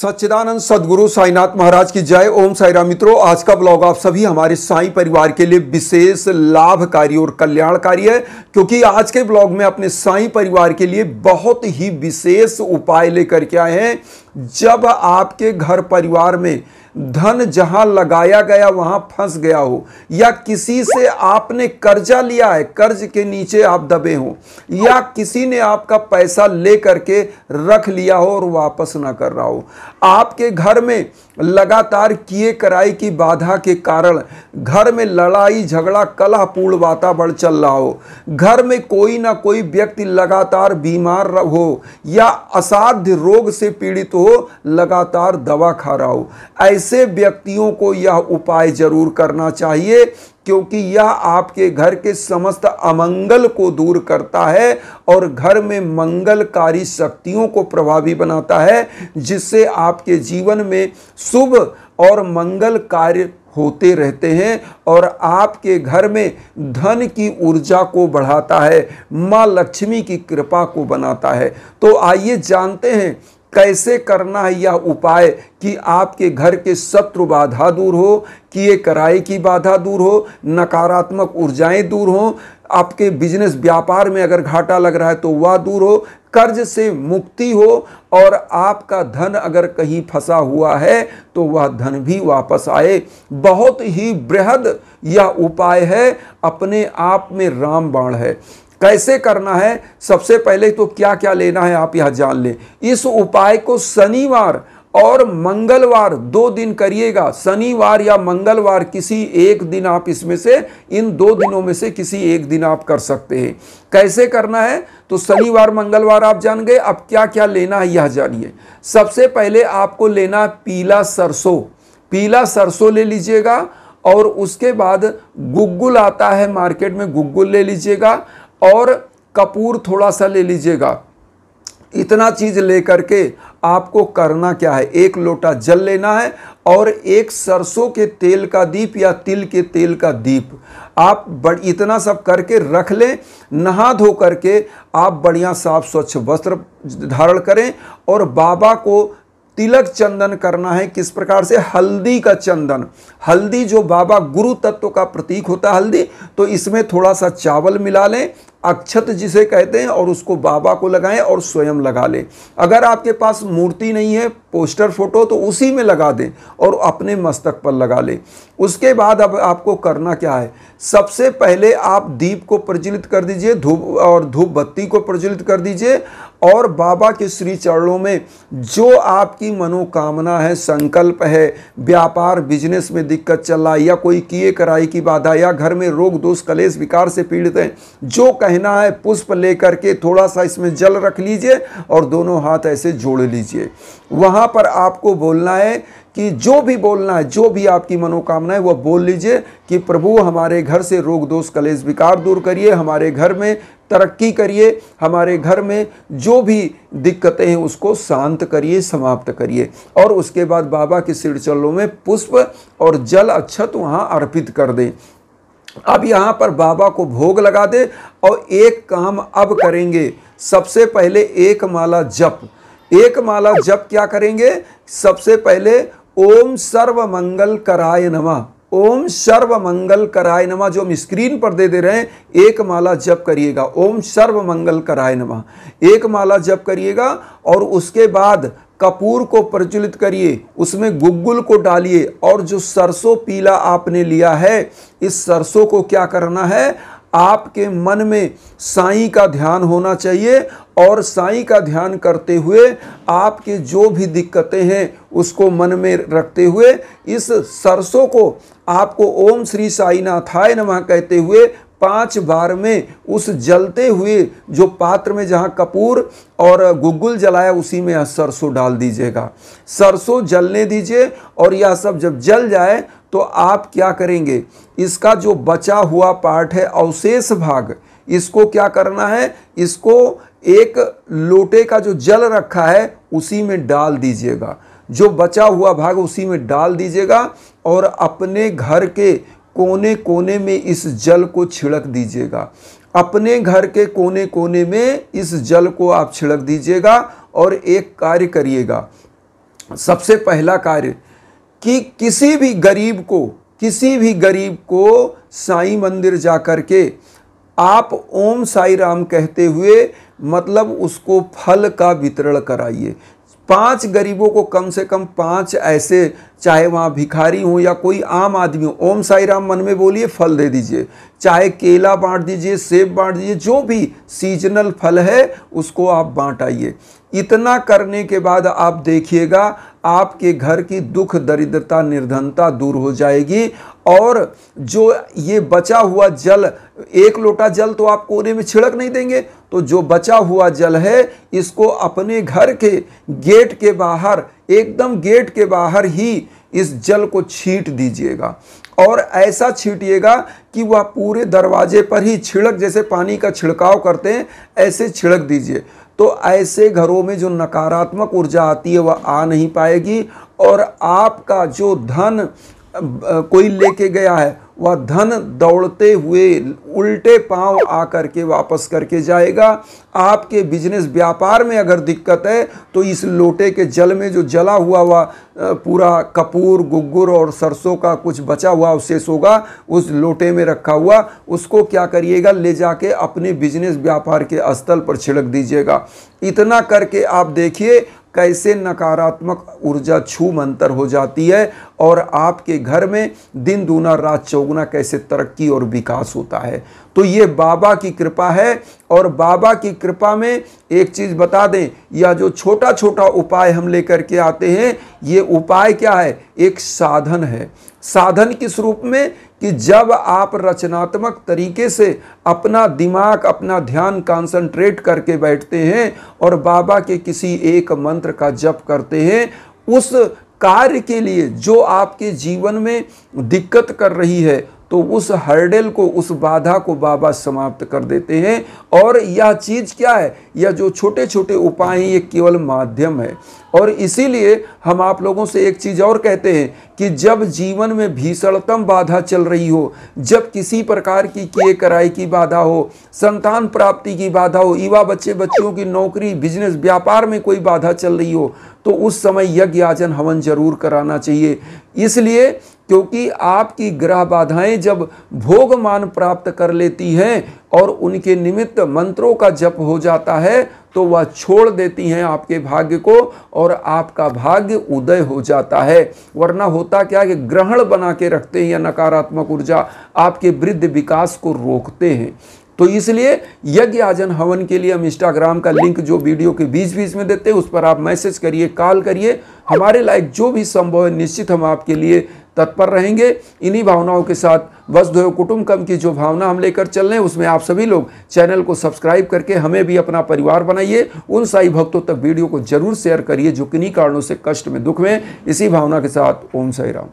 सच्चिदानंद सदगुरु साईनाथ महाराज की जय। ओम साई राम। मित्रों, आज का ब्लॉग आप सभी हमारे साईं परिवार के लिए विशेष लाभकारी और कल्याणकारी है, क्योंकि आज के ब्लॉग में अपने साईं परिवार के लिए बहुत ही विशेष उपाय लेकर के आए हैं। जब आपके घर परिवार में धन जहां लगाया गया वहां फंस गया हो, या किसी से आपने कर्जा लिया है, कर्ज के नीचे आप दबे हो, या किसी ने आपका पैसा ले करके रख लिया हो और वापस ना कर रहा हो, आपके घर में लगातार किए कराई की बाधा के कारण घर में लड़ाई झगड़ा कलहपूर्ण वातावरण चल रहा हो, घर में कोई ना कोई व्यक्ति लगातार बीमार हो या असाध्य रोग से पीड़ित हो, लगातार दवा खा रहा हो, ऐसे व्यक्तियों को यह उपाय जरूर करना चाहिए, क्योंकि यह आपके घर के समस्त अमंगल को दूर करता है और घर में मंगलकारी शक्तियों को प्रभावी बनाता है, जिससे आपके जीवन में शुभ और मंगल कार्य होते रहते हैं और आपके घर में धन की ऊर्जा को बढ़ाता है, मां लक्ष्मी की कृपा को बनाता है। तो आइए जानते हैं कैसे करना है यह उपाय कि आपके घर के शत्रु बाधा दूर हो, किए कराई की बाधा दूर हो, नकारात्मक ऊर्जाएं दूर हो, आपके बिजनेस व्यापार में अगर घाटा लग रहा है तो वह दूर हो, कर्ज से मुक्ति हो और आपका धन अगर कहीं फंसा हुआ है तो वह धन भी वापस आए। बहुत ही बृहद यह उपाय है, अपने आप में रामबाण है। कैसे करना है, सबसे पहले तो क्या क्या लेना है आप यह जान लें। इस उपाय को शनिवार और मंगलवार 2 दिन करिएगा। शनिवार या मंगलवार किसी एक दिन आप इसमें से, इन 2 दिनों में से किसी एक दिन आप कर सकते हैं। कैसे करना है तो शनिवार मंगलवार आप जान गए, अब क्या क्या लेना है यह जानिए। सबसे पहले आपको लेना पीला सरसों। पीला सरसों ले लीजिएगा और उसके बाद गुग्गुल आता है मार्केट में, गुग्गुल ले लीजिएगा और कपूर थोड़ा सा ले लीजिएगा। इतना चीज लेकर के आपको करना क्या है, 1 लोटा जल लेना है और 1 सरसों के तेल का दीप या तिल के तेल का दीप आप इतना सब करके रख लें। नहा धो करके आप बढ़िया साफ स्वच्छ वस्त्र धारण करें और बाबा को तिलक चंदन करना है। किस प्रकार से, हल्दी का चंदन। हल्दी जो बाबा गुरु तत्व का प्रतीक होता है हल्दी, तो इसमें थोड़ा सा चावल मिला लें, अक्षत जिसे कहते हैं, और उसको बाबा को लगाएं और स्वयं लगा लें। अगर आपके पास मूर्ति नहीं है, पोस्टर फोटो, तो उसी में लगा दें और अपने मस्तक पर लगा लें। उसके बाद अब आपको करना क्या है, सबसे पहले आप दीप को प्रज्वलित कर दीजिए, धूप बत्ती को प्रज्वलित कर दीजिए और बाबा के श्री चरणों में जो आपकी मनोकामना है, संकल्प है, व्यापार बिजनेस में दिक्कत चल रहा है या कोई किए कराई की बाधा या घर में रोग दोष कलेश विकार से पीड़ित है, जो कहना है पुष्प लेकर के थोड़ा सा इसमें जल रख लीजिए और दोनों हाथ ऐसे जोड़ लीजिए। वहां पर आपको बोलना है कि जो भी बोलना है, जो भी आपकी मनोकामना है वह बोल लीजिए कि प्रभु हमारे घर से रोग दोष कलेश विकार दूर करिए, हमारे घर में तरक्की करिए, हमारे घर में जो भी दिक्कतें हैं उसको शांत करिए, समाप्त करिए। और उसके बाद बाबा के सिर चरणों में पुष्प और जल अक्षत वहाँ अर्पित कर दें। अब यहाँ पर बाबा को भोग लगा दे और एक काम अब करेंगे, सबसे पहले 1 माला जप। 1 माला जप क्या करेंगे, सबसे पहले ओम सर्व मंगल कराय नमः, ओम सर्व मंगल कराय नमः जो हम स्क्रीन पर दे रहे हैं, 1 माला जप करिएगा। ओम सर्व मंगल कराय नमः 1 माला जप करिएगा और उसके बाद कपूर को प्रज्वलित करिए, उसमें गुग्गुल को डालिए और जो सरसों पीला आपने लिया है, इस सरसों को क्या करना है, आपके मन में साईं का ध्यान होना चाहिए और साईं का ध्यान करते हुए आपके जो भी दिक्कतें हैं उसको मन में रखते हुए इस सरसों को आपको ओम श्री साईनाथाय नमः कहते हुए 5 बार में उस जलते हुए जो पात्र में जहां कपूर और गुग्गुल जलाया उसी में सरसों डाल दीजिएगा। सरसों जलने दीजिए और यह सब जब जल जाए तो आप क्या करेंगे, इसका जो बचा हुआ पार्ट है, अवशेष भाग, इसको क्या करना है, इसको 1 लोटे का जो जल रखा है उसी में डाल दीजिएगा। जो बचा हुआ भाग उसी में डाल दीजिएगा और अपने घर के कोने कोने में इस जल को छिड़क दीजिएगा। अपने घर के कोने कोने में इस जल को आप छिड़क दीजिएगा और एक कार्य करिएगा, सबसे पहला कार्य कि किसी भी गरीब को साईं मंदिर जा कर के आप ओम साई राम कहते हुए मतलब उसको फल का वितरण कराइए। 5 गरीबों को कम से कम 5 ऐसे, चाहे वहाँ भिखारी हो या कोई आम आदमी हो, ओम साई राम मन में बोलिए, फल दे दीजिए। चाहे केला बांट दीजिए, सेब बांट दीजिए, जो भी सीजनल फल है उसको आप बांट आइए। इतना करने के बाद आप देखिएगा आपके घर की दुख दरिद्रता निर्धनता दूर हो जाएगी। और जो ये बचा हुआ जल, 1 लोटा जल तो आप कोने में छिड़क नहीं देंगे, तो जो बचा हुआ जल है इसको अपने घर के गेट के बाहर, एकदम गेट के बाहर ही इस जल को छींट दीजिएगा। और ऐसा छींटिएगा कि वह पूरे दरवाजे पर ही छिड़क, जैसे पानी का छिड़काव करते हैं ऐसे छिड़क दीजिए। तो ऐसे घरों में जो नकारात्मक ऊर्जा आती है वह आ नहीं पाएगी, और आपका जो धन कोई लेके गया है वह धन दौड़ते हुए उल्टे पांव आकर के वापस करके जाएगा। आपके बिजनेस व्यापार में अगर दिक्कत है तो इस लोटे के जल में जो जला हुआ पूरा कपूर, गुग्गुर और सरसों का कुछ बचा हुआ अवशेष होगा उस लोटे में रखा हुआ, उसको क्या करिएगा, ले जाके अपने बिजनेस व्यापार के स्थल पर छिड़क दीजिएगा। इतना करके आप देखिए कैसे नकारात्मक ऊर्जा छू मंतर हो जाती है और आपके घर में दिन दूना रात चौगुना कैसे तरक्की और विकास होता है। तो ये बाबा की कृपा है। और बाबा की कृपा में एक चीज़ बता दें, यह जो छोटा छोटा उपाय हम लेकर के आते हैं, ये उपाय क्या है, एक साधन है। साधन किस रूप में कि जब आप रचनात्मक तरीके से अपना दिमाग, अपना ध्यान कंसंट्रेट करके बैठते हैं और बाबा के किसी एक मंत्र का जप करते हैं, उस कार्य के लिए जो आपके जीवन में दिक्कत कर रही है तो उस हर्डल को, उस बाधा को बाबा समाप्त कर देते हैं। और यह चीज़ क्या है, यह जो छोटे छोटे उपाय हैं ये केवल माध्यम है। और इसीलिए हम आप लोगों से एक चीज़ और कहते हैं कि जब जीवन में भीषणतम बाधा चल रही हो, जब किसी प्रकार की किए कराई की बाधा हो, संतान प्राप्ति की बाधा हो, युवा बच्चों की नौकरी, बिजनेस, व्यापार में कोई बाधा चल रही हो, तो उस समय यज्ञ याजन हवन जरूर कराना चाहिए। इसलिए क्योंकि आपकी ग्रह बाधाएं जब भोग मान प्राप्त कर लेती हैं और उनके निमित्त मंत्रों का जप हो जाता है तो वह छोड़ देती हैं आपके भाग्य को और आपका भाग्य उदय हो जाता है। वरना होता क्या कि ग्रहण बना के रखते हैं या नकारात्मक ऊर्जा आपके वृद्ध विकास को रोकते हैं। तो इसलिए यज्ञ याजन हवन के लिए हम इंस्टाग्राम का लिंक जो वीडियो के बीच बीच में देते हैं उस पर आप मैसेज करिए, कॉल करिए, हमारे लायक जो भी संभव है निश्चित हम आपके लिए तत्पर रहेंगे। इन्हीं भावनाओं के साथ वसुधैव कुटुंबकम की जो भावना हम लेकर चल रहे हैं उसमें आप सभी लोग चैनल को सब्सक्राइब करके हमें भी अपना परिवार बनाइए। उन साई भक्तों तक वीडियो को जरूर शेयर करिए जो किन्हीं कारणों से कष्ट में, दुख में। इसी भावना के साथ ओम साई राम।